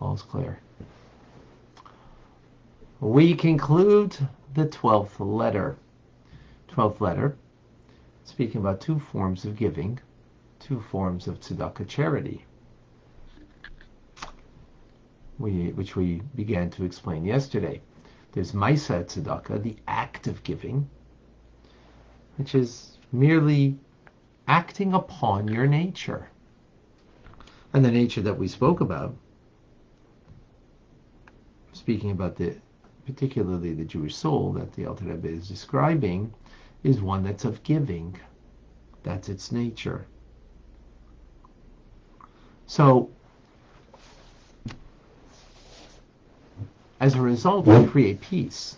All's clear. We conclude the 12th letter. 12th letter, speaking about two forms of giving, two forms of tzedakah, charity, which we began to explain yesterday. There's Maisa tzedakah, the act of giving, which is merely acting upon your nature. And the nature that we spoke about, speaking about particularly the Jewish soul that the Alter Rebbe is describing, is one that's of giving. That's its nature. So, as a result, we create peace.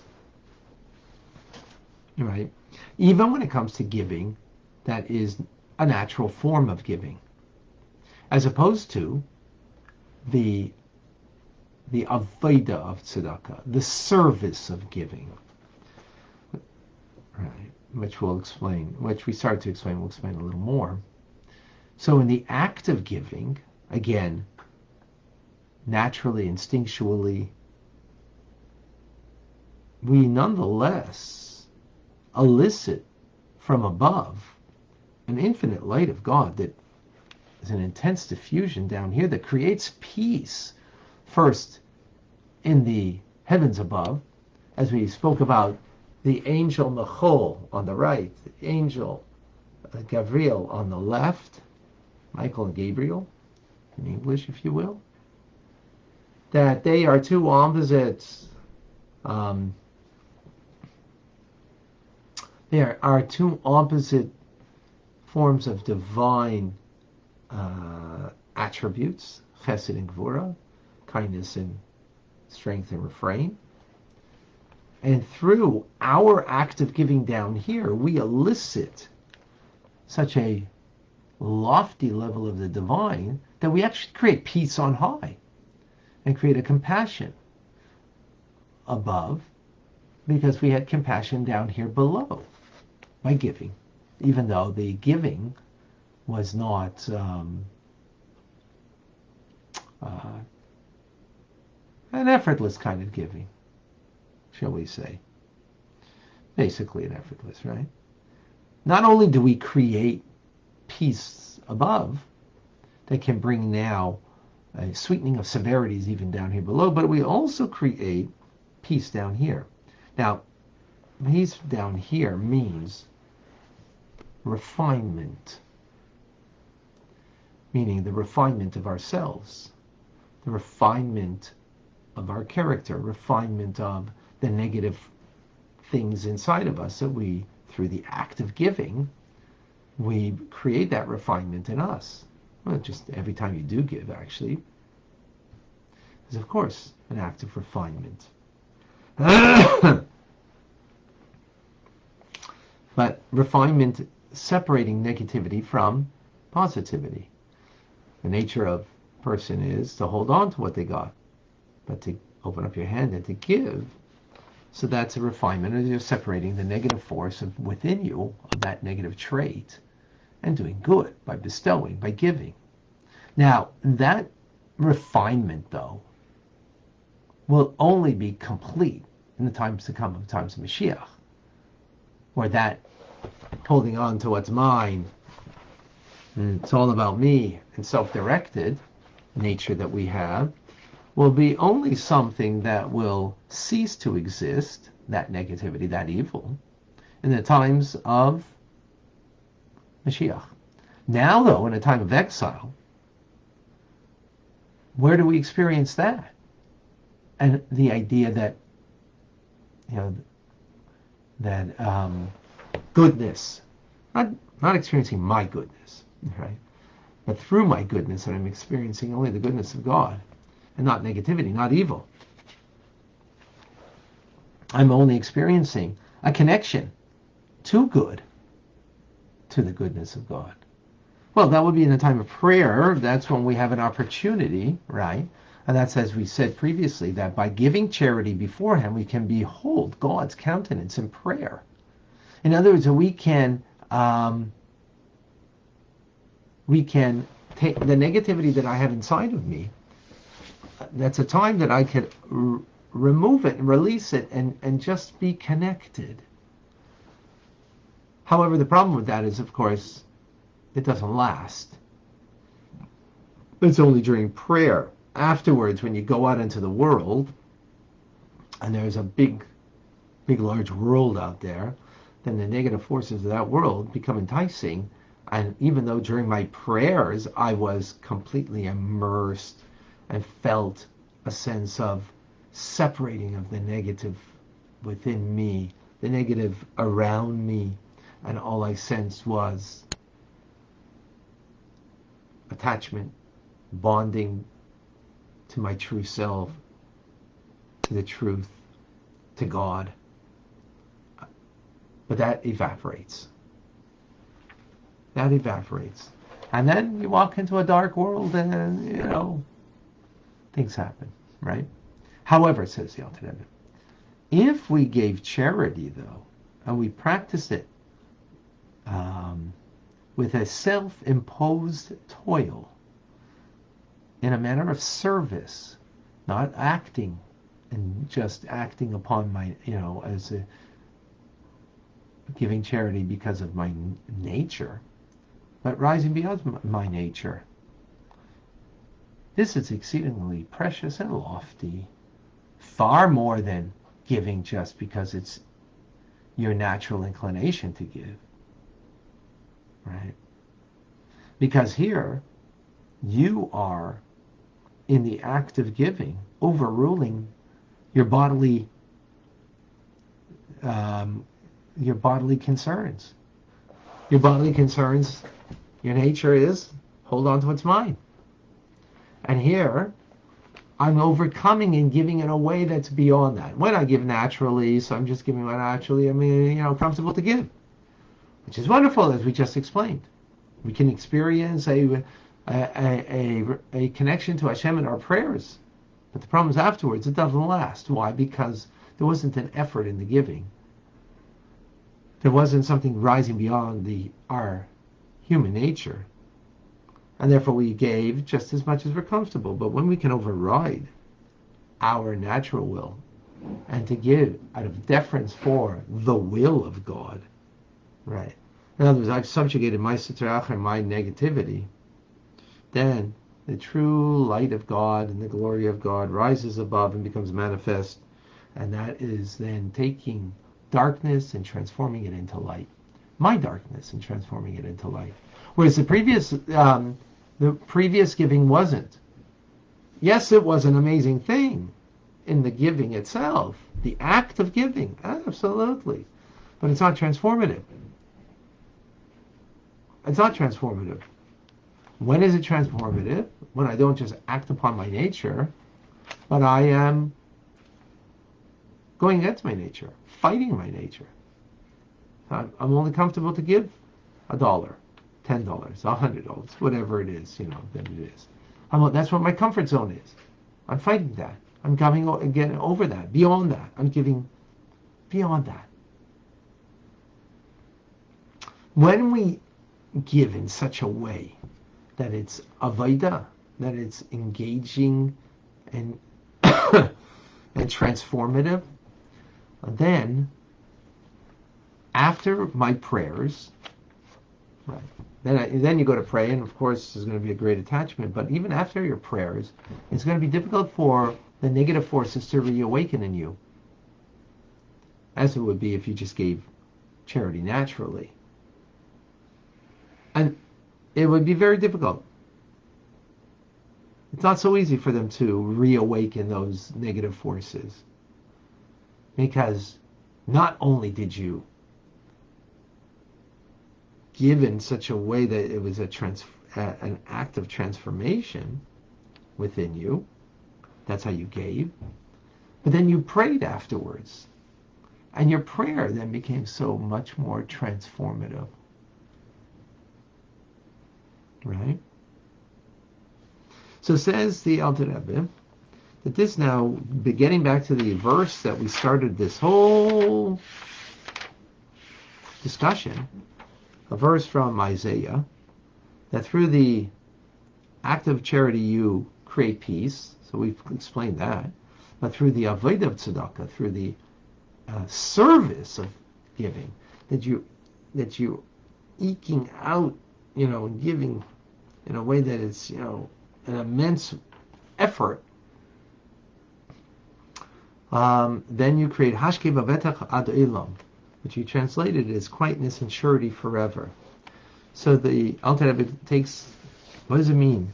Right? Even when it comes to giving, that is a natural form of giving, as opposed to the avodah of tzedakah, the service of giving, right? Which we'll explain, which we started to explain. We'll explain a little more. So, in the act of giving, again, naturally, instinctually, we nonetheless elicit from above an infinite light of God that is an intense diffusion down here that creates peace, first in the heavens above, as we spoke about the angel Michael on the right, the angel Gabriel on the left, Michael and Gabriel, in English, if you will, that they are two opposites. There are two opposite forms of divine attributes, chesed and gvura, kindness and strength and refrain. And through our act of giving down here, we elicit such a lofty level of the divine that we actually create peace on high and create a compassion above, because we had compassion down here below by giving, even though the giving was not an effortless kind of giving, shall we say. Basically an effortless, right? Not only do we create peace above that can bring now a sweetening of severities even down here below, but we also create peace down here. Now, peace down here means refinement, meaning the refinement of ourselves, the refinement of our character, refinement of the negative things inside of us that we, through the act of giving, we create that refinement in us. Well, just every time you do give, actually, is of course an act of refinement. But refinement separating negativity from positivity. The nature of a person is to hold on to what they got, but to open up your hand and to give. So that's a refinement, as you're separating the negative force of within you, of that negative trait, and doing good by bestowing, by giving. Now, that refinement, though, will only be complete in the times to come, of times of Mashiach, where that holding on to what's mine, and it's all about me, and self-directed nature that we have, will be only something that will cease to exist, that negativity, that evil, in the times of Mashiach. Now, though, in a time of exile, where do we experience that? And the idea that, that goodness, not experiencing my goodness, right? But through my goodness, that I'm experiencing only the goodness of God, and not negativity, not evil. I'm only experiencing a connection to good, to the goodness of God. Well, that would be in a time of prayer. That's when we have an opportunity, right? And that's, as we said previously, that by giving charity before Him, we can behold God's countenance in prayer. In other words, we can take the negativity that I have inside of me, that's a time that I could remove it and release it and just be connected. However, the problem with that is, of course, it doesn't last. It's only during prayer. Afterwards, when you go out into the world, and there's a big, large world out there, then the negative forces of that world become enticing. And even though during my prayers I was completely immersed and felt a sense of separating of the negative within me, the negative around me, and all I sensed was attachment, bonding to my true self, to the truth, to God. But that evaporates. That evaporates. And then you walk into a dark world and, things happen, right? However, says the Alter Rebbe, if we gave charity, though, and we practiced it with a self-imposed toil, in a manner of service, not acting and just acting upon my, as a giving charity because of my nature, but rising beyond my nature. This is exceedingly precious and lofty, far more than giving just because it's your natural inclination to give, right? Because here, you are, in the act of giving, overruling your bodily concerns. Your bodily concerns, your nature is, hold on to what's mine. And here, I'm overcoming and giving in a way that's beyond that. When I give naturally, so I'm just giving what naturally, comfortable to give, which is wonderful, as we just explained. We can experience a connection to Hashem in our prayers. But the problem is afterwards, it doesn't last. Why? Because there wasn't an effort in the giving. There wasn't something rising beyond our human nature. And therefore we gave just as much as we're comfortable. But when we can override our natural will and to give out of deference for the will of God, right? In other words, I've subjugated my sitra achra, my negativity, then the true light of God and the glory of God rises above and becomes manifest. And that is then taking darkness and transforming it into light. My darkness and transforming it into light. Whereas the previous giving wasn't. Yes, it was an amazing thing in the giving itself, the act of giving, absolutely. But it's not transformative. It's not transformative. When is it transformative? When I don't just act upon my nature, but I am going against my nature, fighting my nature. I'm only comfortable to give $1, $10, $100, whatever it is, then it is. That's what my comfort zone is. I'm fighting that. I'm coming again over that, beyond that. I'm giving beyond that. When we give in such a way that it's avodah, that it's engaging and and transformative, then after my prayers, right? Then you go to pray, and of course there's going to be a great attachment. But even after your prayers, it's going to be difficult for the negative forces to reawaken in you, as it would be if you just gave charity naturally. And it would be very difficult. It's not so easy for them to reawaken those negative forces, because not only did you give in such a way that it was an act of transformation within you, that's how you gave, but then you prayed afterwards, and your prayer then became so much more transformative, right? So says the Alter Rebbe that this now, getting back to the verse that we started this whole discussion, a verse from Isaiah, that through the act of charity you create peace. So we've explained that. But through the avodah of tzedakah, through the service of giving, that you eking out, giving in a way that is, an immense effort, then you create hashke bavetach ad elam, which you translated as quietness and surety forever. So the Alter Rebbe takes, what does it mean?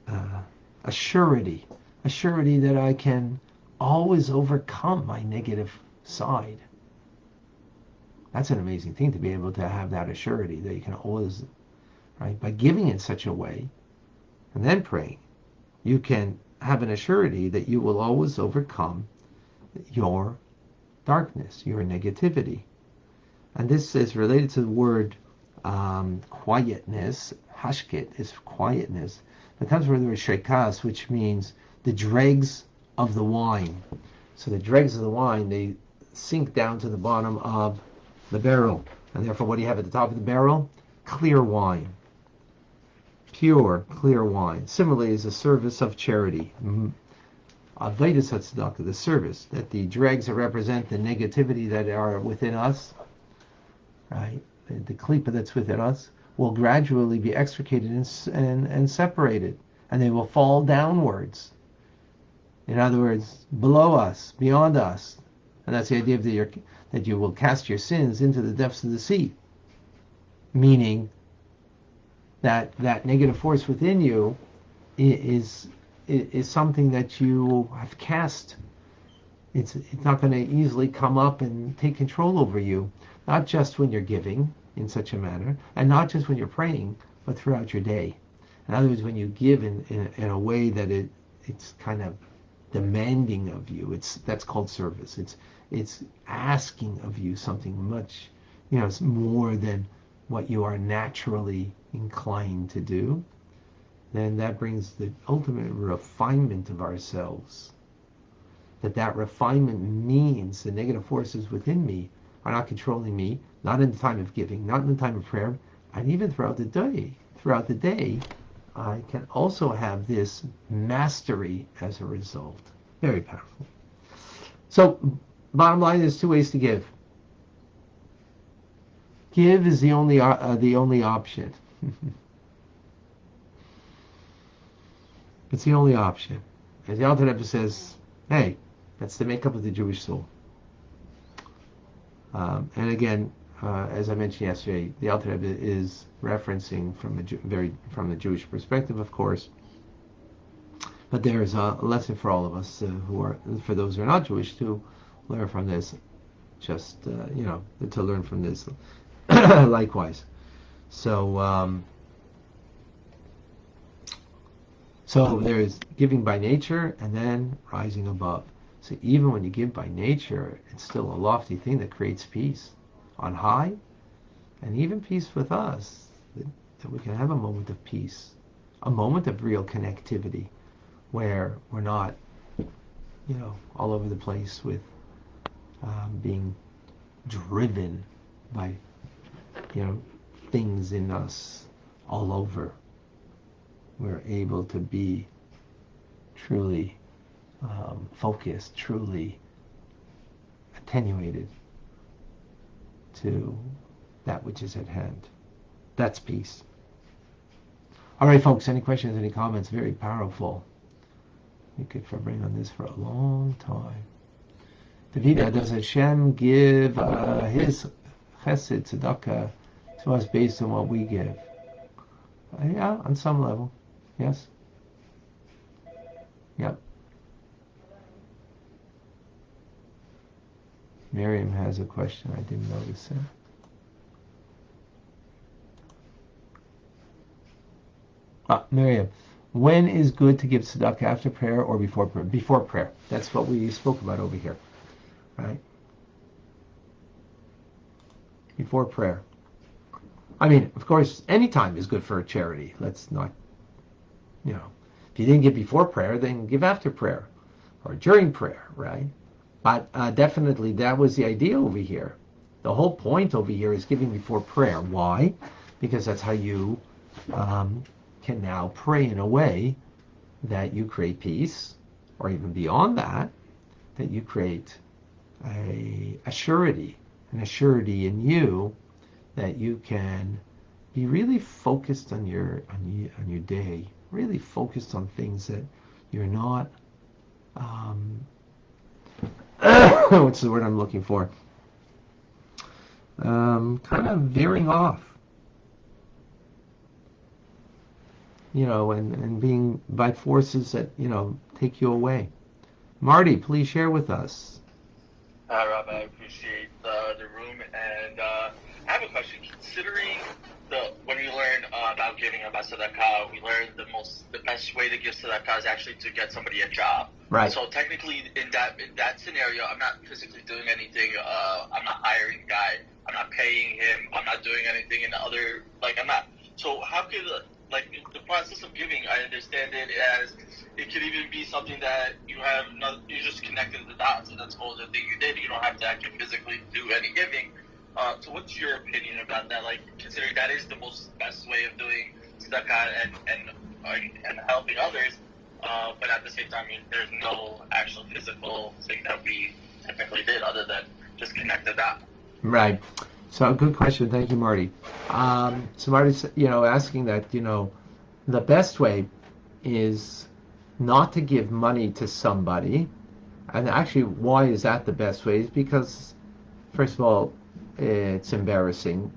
A surety that I can always overcome my negative side. That's an amazing thing, to be able to have that assurity that you can always, right, by giving in such a way and then praying, you can have an assurity that you will always overcome your darkness, your negativity. And this is related to the word quietness. Hashket is quietness. It comes from the word shekas, which means the dregs of the wine. So the dregs of the wine, they sink down to the bottom of the barrel. And therefore, what do you have at the top of the barrel? Clear wine. Pure, clear wine. Similarly, is a service of charity. Avodah tzedakah, the service, that the dregs that represent the negativity that are within us, right? The klipa that's within us, will gradually be extricated and separated, and they will fall downwards. In other words, below us, beyond us. And that's the idea of that you will cast your sins into the depths of the sea. Meaning that negative force within you is something that you have cast. It's not going to easily come up and take control over you. Not just when you're giving in such a manner, and not just when you're praying, but throughout your day. In other words, when you give in a way that it's kind of demanding of you, that's called service. It's asking of you something much, it's more than what you are naturally inclined to do. Then that brings the ultimate refinement of ourselves. That refinement means the negative forces within me are not controlling me, not in the time of giving, not in the time of prayer, and even throughout the day. Throughout the day, I can also have this mastery as a result. Very powerful. So, bottom line, there's two ways to give. Give is the only option. It's the only option. As the Alter Rebbe says, hey, that's the makeup of the Jewish soul. And again, as I mentioned yesterday, the Alter Rebbe is referencing from the Jewish perspective, of course. But there is a lesson for all of us for those who are not Jewish, to learn from this. Just to learn from this, likewise. So there is giving by nature, and then rising above. So even when you give by nature, it's still a lofty thing that creates peace on high, and even peace with us, that we can have a moment of peace, a moment of real connectivity, where we're not, all over the place with being driven by, things in us all over. We're able to be truly focused, truly attenuated to that which is at hand. That's peace. All right, folks, any questions, any comments? Very powerful. We could bring on this for a long time. Davida, does Hashem give his chesed, tzedakah, to us based on what we give? Yeah, on some level. Yes? Yep. Miriam has a question. I didn't notice it. Miriam, when is good to give tzedakah, after prayer or before prayer? Before prayer. That's what we spoke about over here, right? Before prayer. I mean, of course, any time is good for a charity. Let's not, if you didn't give before prayer, then give after prayer or during prayer, right? But definitely that was the idea over here. The whole point over here is giving before prayer. Why? Because that's how you can now pray in a way that you create peace, or even beyond that, that you create a surety, an assurity in you that you can be really focused on your day, really focused on things that you're not what's the word I'm looking for? Kind of veering off, and being by forces that, take you away. Marty, please share with us. Hi, Rabbi. I appreciate the room, and I have a question. Considering when we learn about giving about tzedakah, we learn the best way to give tzedakah is actually to get somebody a job. Right. So technically, in that scenario, I'm not physically doing anything. I'm not hiring a guy. I'm not paying him. I'm not doing anything in the other. I'm not. So how could the process of giving? I understand it as it could even be something that you just connected the dots, and that's all the thing you did. You don't have to actually physically do any giving. So what's your opinion about that? Considering that is the best way of doing tzedakah and helping others, but at the same time, there's no actual physical thing that we technically did other than just connect the dot. Right. So good question. Thank you, Marty. So Marty's, asking that, the best way is not to give money to somebody. And actually, why is that the best way? Is because, first of all, it's embarrassing,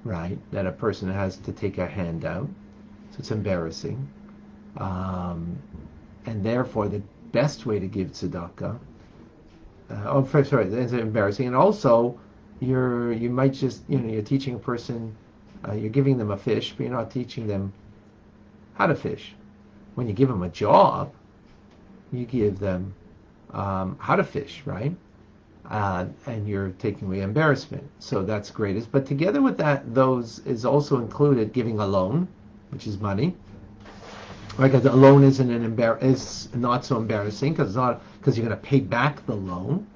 right? That a person has to take a handout. So it's embarrassing. And therefore, the best way to give tzedakah, it's embarrassing. And also, you might just, you're teaching a person, you're giving them a fish, but you're not teaching them how to fish. When you give them a job, you give them how to fish, right? And you're taking away embarrassment. So that's greatest. But together with that, those is also included giving a loan, which is money. Right? Because a loan is not so embarrassing because you're going to pay back the loan.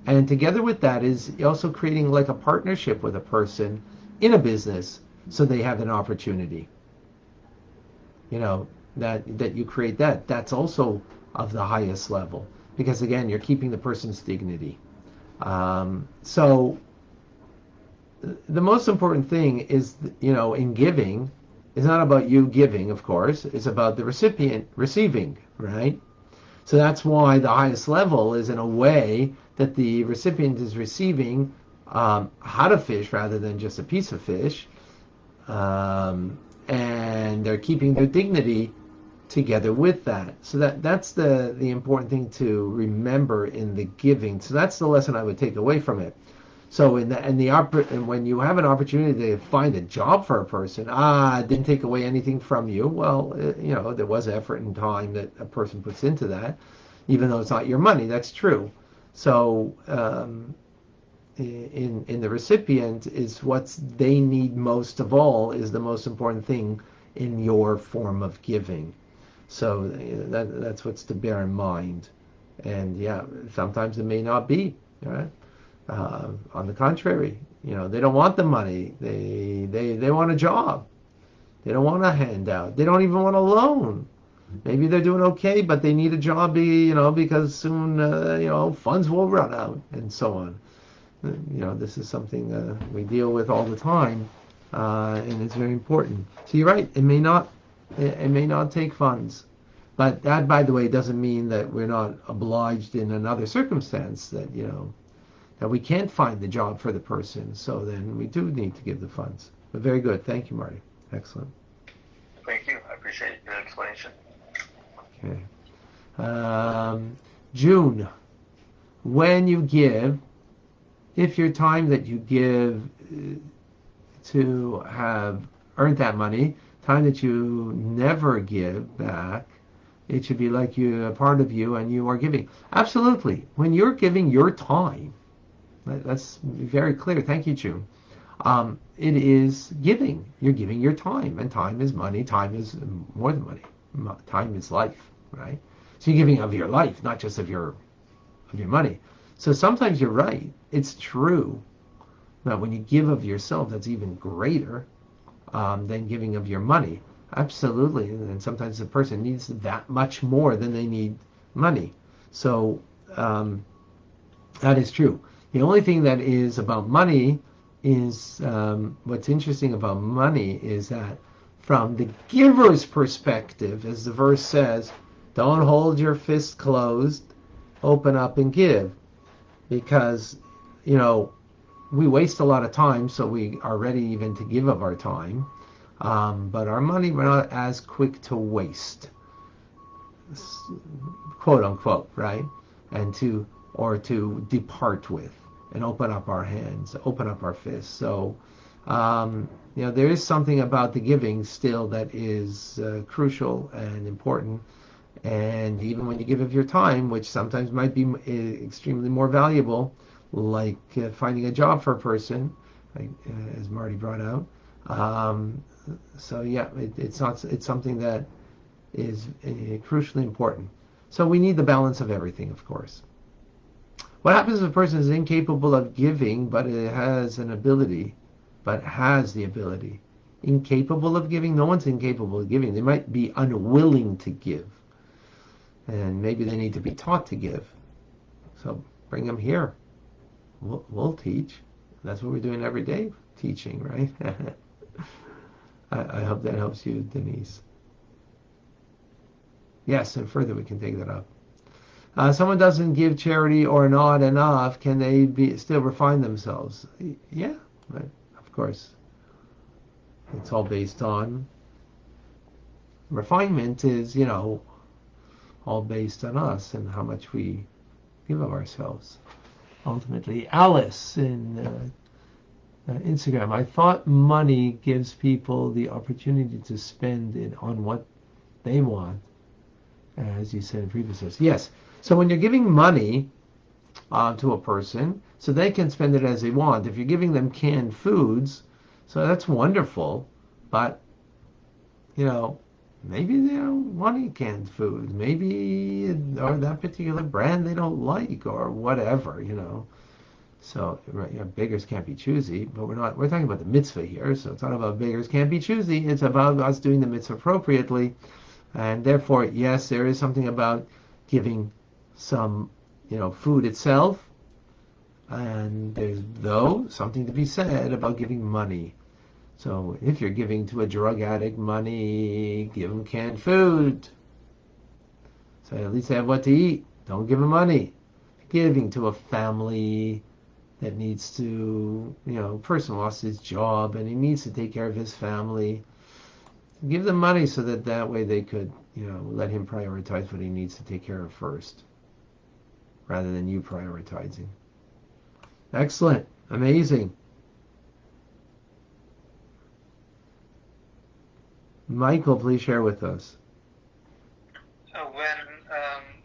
And together with that is also creating like a partnership with a person in a business, so they have an opportunity. That you create that. That's also of the highest level, because again, you're keeping the person's dignity. So the most important thing is, in giving, is not about you giving, of course. It's about the recipient receiving, right? So that's why the highest level is in a way that the recipient is receiving how to fish rather than just a piece of fish. And they're keeping their dignity together with that. So that's the important thing to remember in the giving. So that's the lesson I would take away from it. So and when you have an opportunity to find a job for a person, it didn't take away anything from you. Well, there was effort and time that a person puts into that, even though it's not your money. That's true. So in the recipient is what they need most of all is the most important thing in your form of giving. So that's what's to bear in mind. And sometimes it may not be. Right? On the contrary, they don't want the money. They want a job. They don't want a handout. They don't even want a loan. Maybe they're doing okay, but they need a job, because soon, funds will run out and so on. This is something we deal with all the time, and it's very important. So you're right. It may not take funds, but that, by the way, doesn't mean that we're not obliged in another circumstance that that we can't find the job for the person. So then we do need to give the funds. But very good. Thank you, Marty. Excellent. Thank you. I appreciate your explanation. Okay. June, when you give, if your time that you give to have earned that money, time that you never give back, it should be like a part of you and you are giving. Absolutely. When you're giving your time, that's very clear. Thank you, June. It is giving. You're giving your time, and time is money. Time is more than money. Time is life, right? So you're giving of your life, not just of your money. So sometimes you're right. It's true that when you give of yourself, that's even greater than giving of your money. Absolutely. And sometimes the person needs that much more than they need money. So that is true. The only thing that is about money is what's interesting about money is that from the giver's perspective, as the verse says, don't hold your fist closed, open up and give. Because, we waste a lot of time, so we are ready even to give of our time. But our money, we're not as quick to waste, quote unquote, right? And to depart with and open up our hands, open up our fists. So, there is something about the giving still that is crucial and important. And even when you give of your time, which sometimes might be extremely more valuable, like finding a job for a person, like, as Marty brought out. So yeah, it's something that is crucially important. So we need the balance of everything, of course. What happens if a person is incapable of giving, but has the ability? Incapable of giving? No one's incapable of giving. They might be unwilling to give. And maybe they need to be taught to give. So bring them here. We'll teach. That's what we're doing every day, teaching, right? I hope that helps you, Denise. Yes, and further we can take that up. Someone doesn't give charity or not enough, can they still refine themselves? Yeah, but of course. It's all based on refinement is, all based on us and how much we give of ourselves. Ultimately, Alice in Instagram, I thought money gives people the opportunity to spend it on what they want, as you said in previous episodes. Yes. So when you're giving money to a person, so they can spend it as they want. If you're giving them canned foods, so that's wonderful, but maybe they don't want to eat canned food. Maybe or that particular brand they don't like or whatever. So beggars can't be choosy, but we're talking about the mitzvah here, so it's not about beggars can't be choosy. It's about us doing the mitzvah appropriately, and therefore, yes, there is something about giving some, food itself, and there's something to be said about giving money. So if you're giving to a drug addict money, give them canned food. So at least they have what to eat. Don't give them money. Giving to a family that needs to, a person lost his job and he needs to take care of his family. Give them money so that way they could, let him prioritize what he needs to take care of first, rather than you prioritizing. Excellent. Amazing. Michael, please share with us.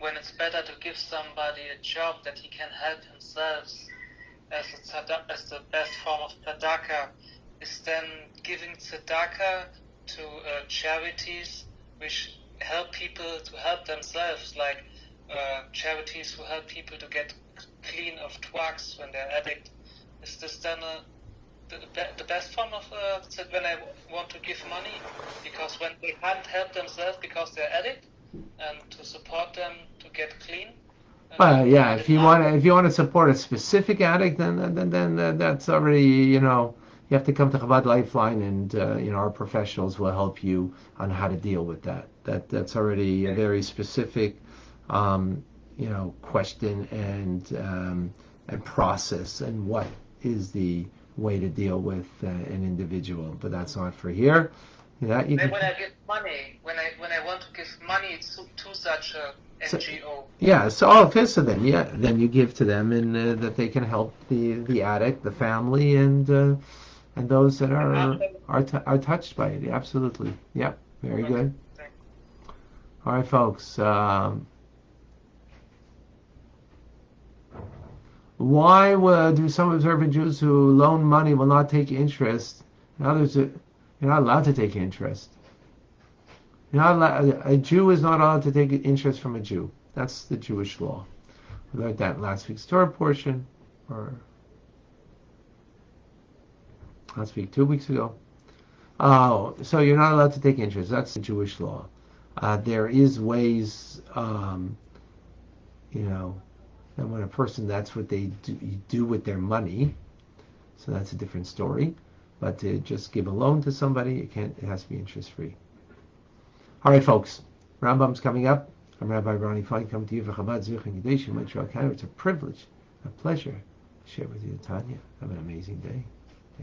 When it's better to give somebody a job that he can help himself as the best form of tzedakah, is then giving tzedakah to charities which help people to help themselves, like charities who help people to get clean of drugs when they're addict. Is this then the best form of when I want to give money? Because when they can't help themselves because they're addict, and to support them to get clean. Yeah, if you want to support a specific addict, then that's already, you have to come to Chabad Lifeline, and our professionals will help you on how to deal with that. That's already a very specific, question and process, and what is the way to deal with an individual. But that's not for here. When I give money, when I want to give money to such a NGO. Yeah, so then you give to them, and that they can help the addict, the family, and those that are touched by it. Absolutely. Yeah, very good. All right, folks. Why do some observant Jews who loan money will not take interest, and others you're not allowed to take interest? A Jew is not allowed to take interest from a Jew. That's the Jewish law. We learned that in last week's Torah portion, or last week, 2 weeks ago. Oh, so you're not allowed to take interest. That's the Jewish law. There is ways, you know, and when a person, that's what they do with their money. So that's a different story. But to just give a loan to somebody, it has to be interest free. All right, folks. Rambam's coming up. I'm Rabbi Ronnie Fine, coming to you for Chabad Zurich and Gedeshim, Montreal, Canada. It's a privilege, a pleasure to share with you, Tanya. Have an amazing day.